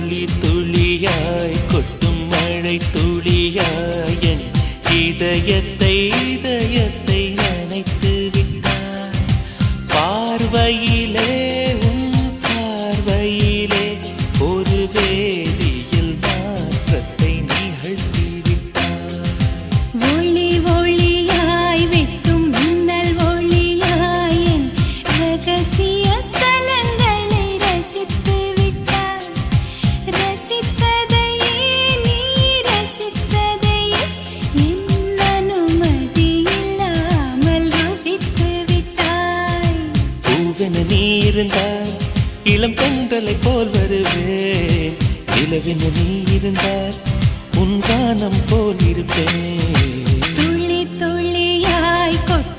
துளி துளியாய் கொட்டும் மழை துளியாய் என் இதயத்தை நனைத்து விட்டாய். பார்வையிலே உன் பார்வையிலே ஒரு வேதியில் மாற்றத்தை நிகழ்த்தி விட்டாய். ஒளி ஒளியாய் வெட்டும் மின்னல் ஒளியாய் என் ரகசிய ஸ்தலங்களை ரசித்து விட்டாய். ரசித்ததையே நீ ரசித்ததையே என் அனுமதி இல்லாமல் ருசித்து விட்டாய். பூவென நீ இருந்தால் இளம் பெண்களை போல் வருவேன். நிலவென நீ இருந்தால் உன் கானம் போல் இருப்பேன். துளி துளியாய் கொட்டும்